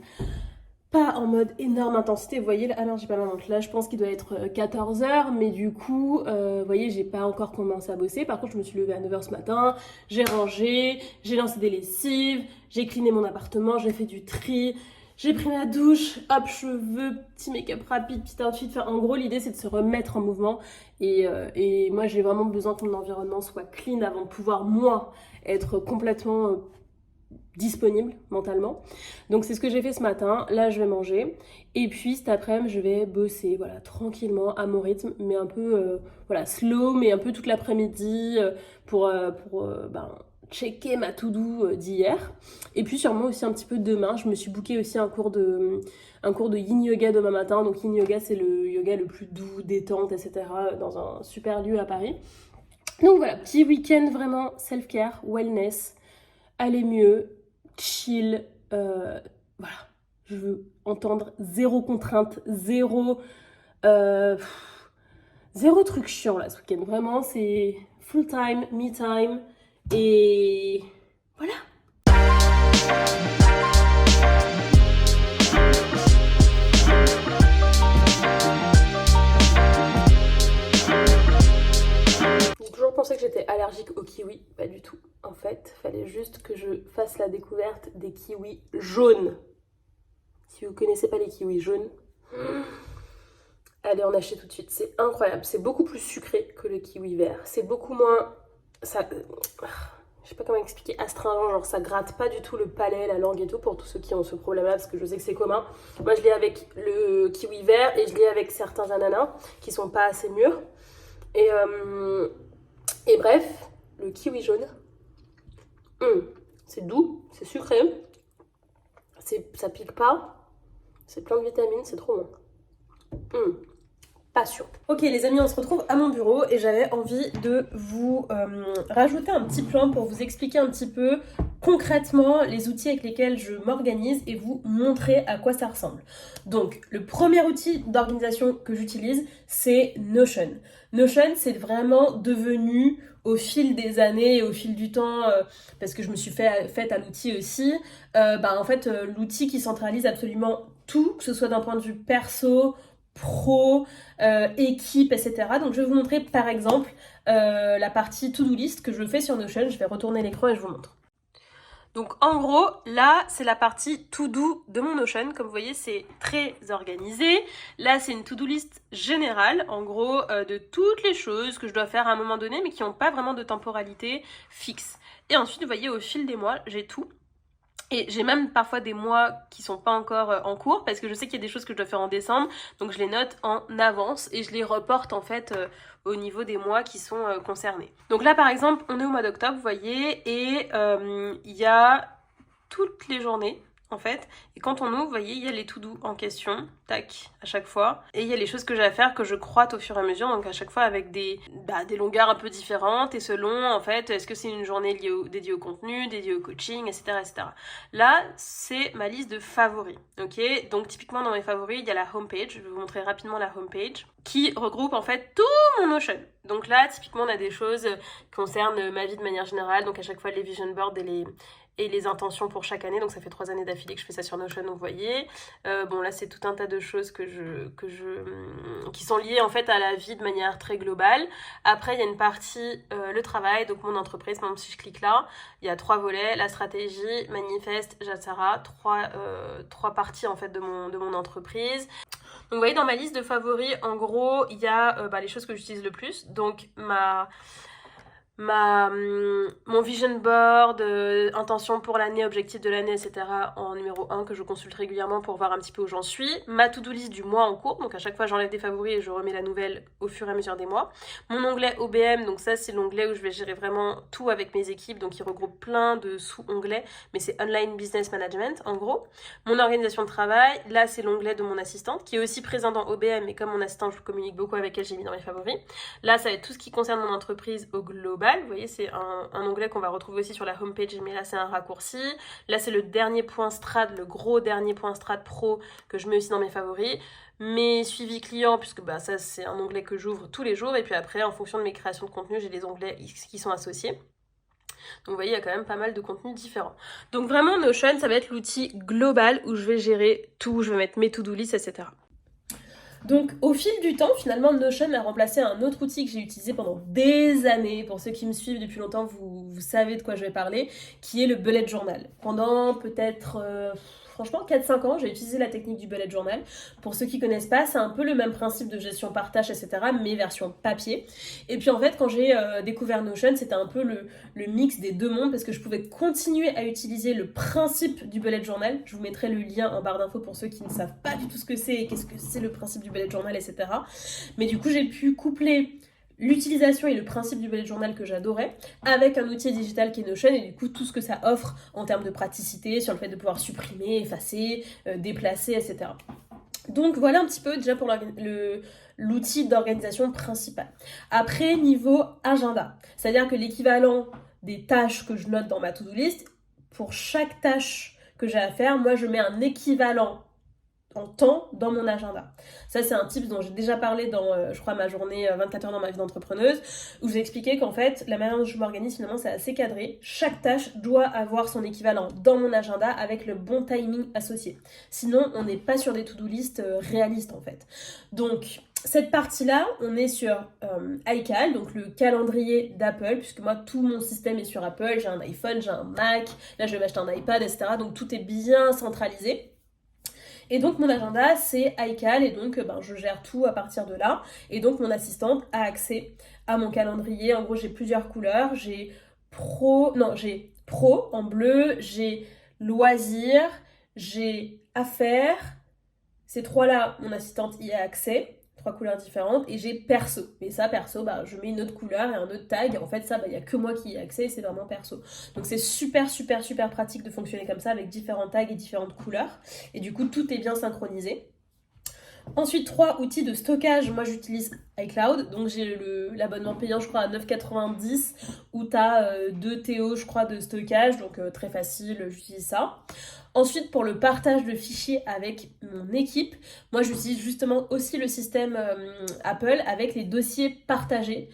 Pas en mode énorme intensité, vous voyez, ah non, j'ai pas ma montre, là je pense qu'il doit être 14h, mais du coup, vous voyez, j'ai pas encore commencé à bosser. Par contre, je me suis levée à 9h ce matin, j'ai rangé, j'ai lancé des lessives, j'ai cleané mon appartement, j'ai fait du tri, j'ai pris ma douche, hop, cheveux, petit make-up rapide, petit outfit. Enfin, en gros, l'idée, c'est de se remettre en mouvement. Et moi, j'ai vraiment besoin que mon environnement soit clean avant de pouvoir, moi, être complètement disponible mentalement. Donc, c'est ce que j'ai fait ce matin. Là, je vais manger. Et puis, cet après-midi, je vais bosser, voilà, tranquillement, à mon rythme, mais un peu, slow, mais un peu toute l'après-midi pour checker ma to-do d'hier. Et puis sûrement aussi un petit peu demain. Je me suis booké aussi un cours de yin yoga demain matin. Donc yin yoga, c'est le yoga le plus doux, détente, etc. dans un super lieu à Paris. Donc voilà, petit week-end vraiment self-care, wellness, aller mieux, chill. Voilà, je veux entendre zéro contrainte, zéro truc chiant là ce week-end. Vraiment, c'est full time, me time. Et voilà. J'ai toujours pensé que j'étais allergique aux kiwis, pas du tout. En fait, fallait juste que je fasse la découverte des kiwis jaunes. Si vous connaissez pas les kiwis jaunes, allez en acheter tout de suite. C'est incroyable. C'est beaucoup plus sucré que le kiwi vert. C'est beaucoup moins... je sais pas comment expliquer, astringent, genre ça gratte pas du tout le palais, la langue et tout, pour tous ceux qui ont ce problème-là, parce que je sais que c'est commun. Moi je l'ai avec le kiwi vert et je l'ai avec certains ananas qui sont pas assez mûrs. Et bref, le kiwi jaune, c'est doux, c'est sucré, ça pique pas, c'est plein de vitamines, c'est trop bon. Passion. Ok les amis, on se retrouve à mon bureau et j'avais envie de vous rajouter un petit plan pour vous expliquer un petit peu concrètement les outils avec lesquels je m'organise et vous montrer à quoi ça ressemble. Donc le premier outil d'organisation que j'utilise, c'est Notion. Notion, c'est vraiment devenu au fil des années et au fil du temps, parce que je me suis faite à l'outil aussi, l'outil qui centralise absolument tout, que ce soit d'un point de vue perso, pro, équipe, etc. Donc je vais vous montrer par exemple la partie to-do list que je fais sur Notion. Je vais retourner l'écran et je vous montre. Donc en gros, là c'est la partie to-do de mon Notion. Comme vous voyez, c'est très organisé. Là c'est une to-do list générale, en gros, de toutes les choses que je dois faire à un moment donné, mais qui n'ont pas vraiment de temporalité fixe. Et ensuite, vous voyez, au fil des mois, j'ai tout. Et j'ai même parfois des mois qui sont pas encore en cours parce que je sais qu'il y a des choses que je dois faire en décembre, donc je les note en avance et je les reporte en fait au niveau des mois qui sont concernés. Donc là par exemple on est au mois d'octobre, vous voyez, et il y a toutes les journées en fait, et quand on ouvre, vous voyez, il y a les to-do en question, tac, à chaque fois, et il y a les choses que j'ai à faire que je croite au fur et à mesure, donc à chaque fois avec des longueurs un peu différentes, et selon, en fait, est-ce que c'est une journée dédiée au contenu, dédiée au coaching, etc., etc. Là, c'est ma liste de favoris, ok? Donc typiquement dans mes favoris, il y a la homepage, je vais vous montrer rapidement la homepage, qui regroupe en fait tout mon Notion. Donc là, typiquement, on a des choses qui concernent ma vie de manière générale, donc à chaque fois les vision boards et les intentions pour chaque année, donc ça fait 3 années d'affilée que je fais ça sur Notion, vous voyez. Bon là c'est tout un tas de choses qui sont liées en fait à la vie de manière très globale. Après il y a une partie le travail, donc mon entreprise, par exemple si je clique là, il y a 3 volets, la stratégie, manifeste, Jatsara, 3 parties en fait de mon entreprise. Donc vous voyez dans ma liste de favoris, en gros il y a les choses que j'utilise le plus, donc mon vision board, intention pour l'année, objectif de l'année, etc. en numéro 1 que je consulte régulièrement pour voir un petit peu où j'en suis. Ma to-do list du mois en cours, donc à chaque fois j'enlève des favoris et je remets la nouvelle au fur et à mesure des mois. Mon onglet OBM, donc ça c'est l'onglet où je vais gérer vraiment tout avec mes équipes, donc il regroupe plein de sous-onglets, mais c'est Online Business Management en gros. Mon organisation de travail, là c'est l'onglet de mon assistante qui est aussi présent dans OBM, mais comme mon assistante je communique beaucoup avec elle, j'ai mis dans mes favoris. Là ça va être tout ce qui concerne mon entreprise au global. Vous voyez, c'est un onglet qu'on va retrouver aussi sur la homepage, mais là c'est un raccourci. Là c'est le dernier point strat, le gros dernier point strat pro que je mets aussi dans mes favoris. Mes suivis clients, puisque ça c'est un onglet que j'ouvre tous les jours. Et puis après, en fonction de mes créations de contenu, j'ai des onglets qui sont associés. Donc vous voyez, il y a quand même pas mal de contenus différents. Donc vraiment, Notion, ça va être l'outil global où je vais gérer tout, je vais mettre mes to-do list, etc. Donc au fil du temps, finalement, Notion a remplacé un autre outil que j'ai utilisé pendant des années. Pour ceux qui me suivent depuis longtemps, vous savez de quoi je vais parler, qui est le bullet journal. Pendant peut-être... franchement, 4-5 ans, j'ai utilisé la technique du bullet journal. Pour ceux qui connaissent pas, c'est un peu le même principe de gestion par tâche, etc., mais version papier. Et puis en fait, quand j'ai découvert Notion, c'était un peu le mix des deux mondes, parce que je pouvais continuer à utiliser le principe du bullet journal. Je vous mettrai le lien en barre d'infos pour ceux qui ne savent pas du tout ce que c'est et qu'est-ce que c'est le principe du bullet journal, etc. Mais du coup, j'ai pu coupler l'utilisation et le principe du bullet journal que j'adorais avec un outil digital qui est Notion et du coup tout ce que ça offre en termes de praticité sur le fait de pouvoir supprimer, effacer, déplacer, etc. Donc voilà un petit peu déjà pour l'outil d'organisation principal. Après, niveau agenda, c'est-à-dire que l'équivalent des tâches que je note dans ma to-do list, pour chaque tâche que j'ai à faire, moi je mets un équivalent en temps dans mon agenda. Ça, c'est un tip dont j'ai déjà parlé dans, je crois, ma journée 24 heures dans ma vie d'entrepreneuse, où je vous ai expliqué qu'en fait, la manière dont je m'organise, finalement, c'est assez cadré. Chaque tâche doit avoir son équivalent dans mon agenda avec le bon timing associé. Sinon, on n'est pas sur des to-do list réalistes, en fait. Donc, cette partie-là, on est sur iCal, donc le calendrier d'Apple, puisque moi, tout mon système est sur Apple. J'ai un iPhone, j'ai un Mac, là, je vais m'acheter un iPad, etc. Donc, tout est bien centralisé. Et donc mon agenda c'est iCal et donc je gère tout à partir de là. Et donc mon assistante a accès à mon calendrier. En gros j'ai plusieurs couleurs. J'ai pro en bleu, j'ai loisirs, j'ai affaires. Ces trois-là, mon assistante y a accès. 3 couleurs différentes. Et j'ai perso. Mais ça, perso, je mets une autre couleur et un autre tag. En fait, ça, il n'y a que moi qui y ai accès et c'est vraiment perso. Donc c'est super, super, super pratique de fonctionner comme ça avec différents tags et différentes couleurs. Et du coup, tout est bien synchronisé. Ensuite, 3 outils de stockage. Moi, j'utilise iCloud. Donc, j'ai l'abonnement payant, je crois, à 9,90 où tu as 2 TO, je crois, de stockage. Donc, très facile, j'utilise ça. Ensuite, pour le partage de fichiers avec mon équipe, moi j'utilise justement aussi le système Apple avec les dossiers partagés.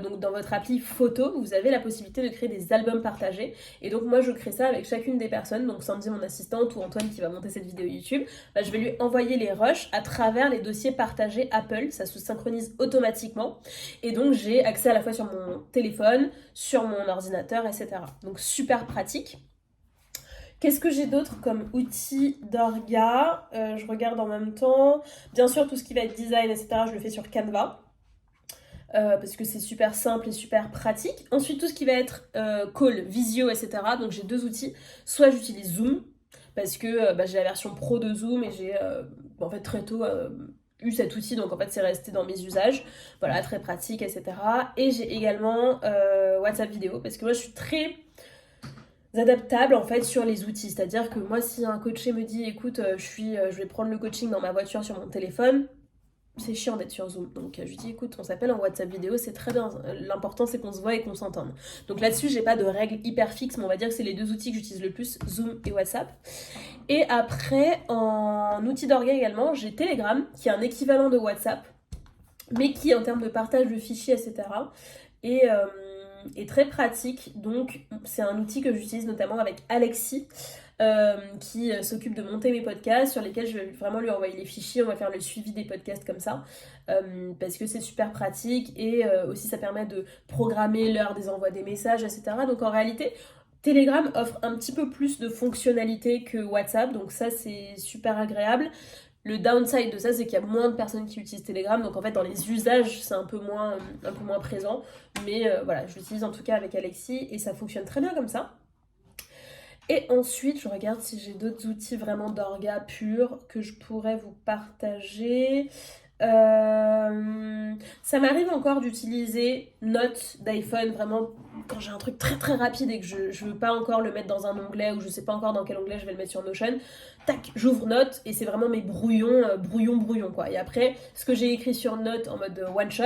Donc dans votre appli photo, vous avez la possibilité de créer des albums partagés. Et donc moi je crée ça avec chacune des personnes. Donc Sandy, mon assistante, ou Antoine qui va monter cette vidéo YouTube, je vais lui envoyer les rushs à travers les dossiers partagés Apple. Ça se synchronise automatiquement. Et donc j'ai accès à la fois sur mon téléphone, sur mon ordinateur, etc. Donc super pratique. Qu'est-ce que j'ai d'autre comme outil d'orga Je regarde en même temps. Bien sûr, tout ce qui va être design, etc., je le fais sur Canva. Parce que c'est super simple et super pratique. Ensuite, tout ce qui va être call, visio, etc. Donc j'ai 2 outils. Soit j'utilise Zoom, parce que j'ai la version pro de Zoom et j'ai en fait très tôt eu cet outil. Donc en fait, c'est resté dans mes usages. Voilà, très pratique, etc. Et j'ai également WhatsApp vidéo, parce que moi, je suis très adaptable en fait sur les outils, c'est-à-dire que moi si un coaché me dit écoute je vais prendre le coaching dans ma voiture sur mon téléphone, c'est chiant d'être sur Zoom, donc je lui dis écoute on s'appelle en WhatsApp vidéo, c'est très bien, l'important c'est qu'on se voit et qu'on s'entende. Donc là-dessus j'ai pas de règles hyper fixes, mais on va dire que c'est les 2 outils que j'utilise le plus, Zoom et WhatsApp. Et après en outil d'orga également j'ai Telegram qui est un équivalent de WhatsApp mais qui en termes de partage de fichiers, etc. est très pratique. Donc c'est un outil que j'utilise notamment avec Alexis qui s'occupe de monter mes podcasts sur lesquels je vais vraiment lui envoyer les fichiers, on va faire le suivi des podcasts comme ça parce que c'est super pratique et aussi ça permet de programmer l'heure des envois des messages, etc. Donc en réalité Telegram offre un petit peu plus de fonctionnalités que WhatsApp, donc ça c'est super agréable. Le downside de ça, c'est qu'il y a moins de personnes qui utilisent Telegram, donc en fait dans les usages c'est un peu moins présent, mais voilà, je l'utilise en tout cas avec Alexis et ça fonctionne très bien comme ça. Et ensuite, je regarde si j'ai d'autres outils vraiment d'orga pur que je pourrais vous partager. Ça m'arrive encore d'utiliser Notes d'iPhone vraiment quand j'ai un truc très très rapide et que je veux pas encore le mettre dans un onglet ou je sais pas encore dans quel onglet je vais le mettre sur Notion. Tac, j'ouvre Notes et c'est vraiment mes brouillons quoi. Et après, ce que j'ai écrit sur Notes en mode one shot,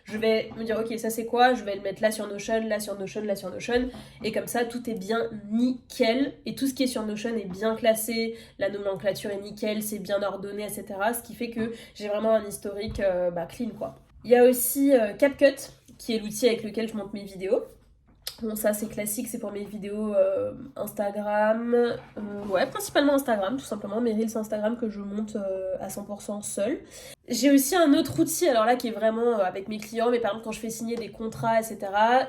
je vais me dire ok, ça c'est quoi, je vais le mettre là sur Notion, là sur Notion, là sur Notion, et comme ça tout est bien nickel et tout ce qui est sur Notion est bien classé, la nomenclature est nickel, c'est bien ordonné, etc. Ce qui fait que j'ai vraiment un historique clean quoi. Il y a aussi CapCut qui est l'outil avec lequel je monte mes vidéos. Bon, ça c'est classique, c'est pour mes vidéos Instagram, principalement Instagram, tout simplement, mes reels Instagram que je monte à 100% seule. J'ai aussi un autre outil, alors là qui est vraiment avec mes clients, mais par exemple quand je fais signer des contrats, etc.,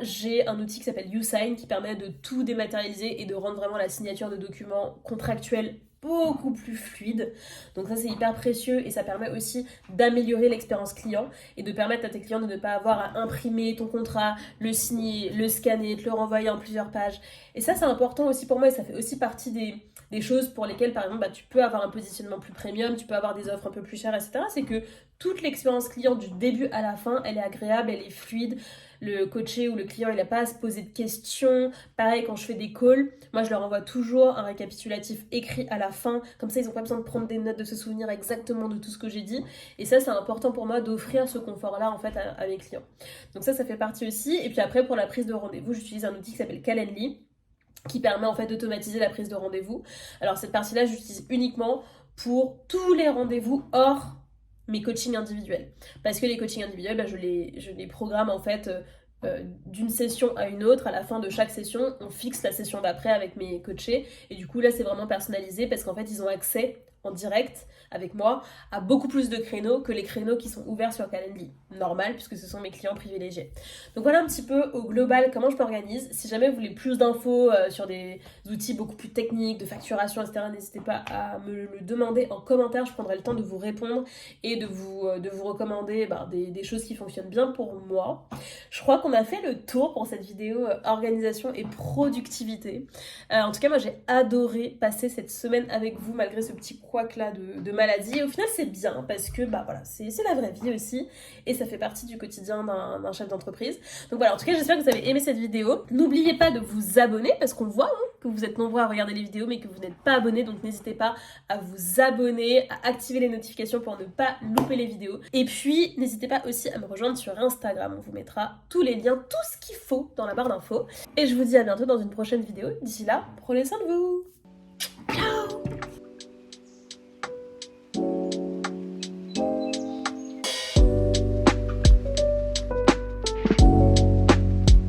j'ai un outil qui s'appelle YouSign qui permet de tout dématérialiser et de rendre vraiment la signature de documents contractuels beaucoup plus fluide. Donc ça c'est hyper précieux et ça permet aussi d'améliorer l'expérience client et de permettre à tes clients de ne pas avoir à imprimer ton contrat, le signer, le scanner, te le renvoyer en plusieurs pages. Et ça c'est important aussi pour moi et ça fait aussi partie des choses pour lesquelles par exemple tu peux avoir un positionnement plus premium, tu peux avoir des offres un peu plus chères, etc. C'est que toute l'expérience client du début à la fin, elle est agréable, elle est fluide. Le coaché ou le client, il n'a pas à se poser de questions. Pareil, quand je fais des calls, moi je leur envoie toujours un récapitulatif écrit à la fin. Comme ça, ils n'ont pas besoin de prendre des notes, de se souvenir exactement de tout ce que j'ai dit. Et ça, c'est important pour moi d'offrir ce confort-là en fait à mes clients. Donc ça fait partie aussi. Et puis après, pour la prise de rendez-vous, j'utilise un outil qui s'appelle Calendly, qui permet en fait d'automatiser la prise de rendez-vous. Alors cette partie-là, j'utilise uniquement pour tous les rendez-vous hors mes coachings individuels. Parce que les coachings individuels, je les programme en fait d'une session à une autre. À la fin de chaque session, on fixe la session d'après avec mes coachés. Et du coup, là, c'est vraiment personnalisé parce qu'en fait, ils ont accès en direct avec moi à beaucoup plus de créneaux que les créneaux qui sont ouverts sur Calendly. Normal, puisque ce sont mes clients privilégiés. Donc voilà un petit peu au global comment je m'organise. Si jamais vous voulez plus d'infos sur des outils beaucoup plus techniques, de facturation, etc., n'hésitez pas à me le demander en commentaire. Je prendrai le temps de vous répondre et de vous recommander des choses qui fonctionnent bien pour moi. Je crois qu'on a fait le tour pour cette vidéo organisation et productivité. En tout cas, moi j'ai adoré passer cette semaine avec vous malgré ce petit couac là de maladie. Et au final, c'est bien parce que c'est la vraie vie aussi et ça fait partie du quotidien d'un chef d'entreprise. Donc voilà, en tout cas, j'espère que vous avez aimé cette vidéo. N'oubliez pas de vous abonner parce qu'on voit que vous êtes nombreux à regarder les vidéos mais que vous n'êtes pas abonnés, donc n'hésitez pas à vous abonner, à activer les notifications pour ne pas louper les vidéos. Et puis, n'hésitez pas aussi à me rejoindre sur Instagram. On vous mettra tous les liens, tout ce qu'il faut dans la barre d'infos. Et je vous dis à bientôt dans une prochaine vidéo. D'ici là, prenez soin de vous.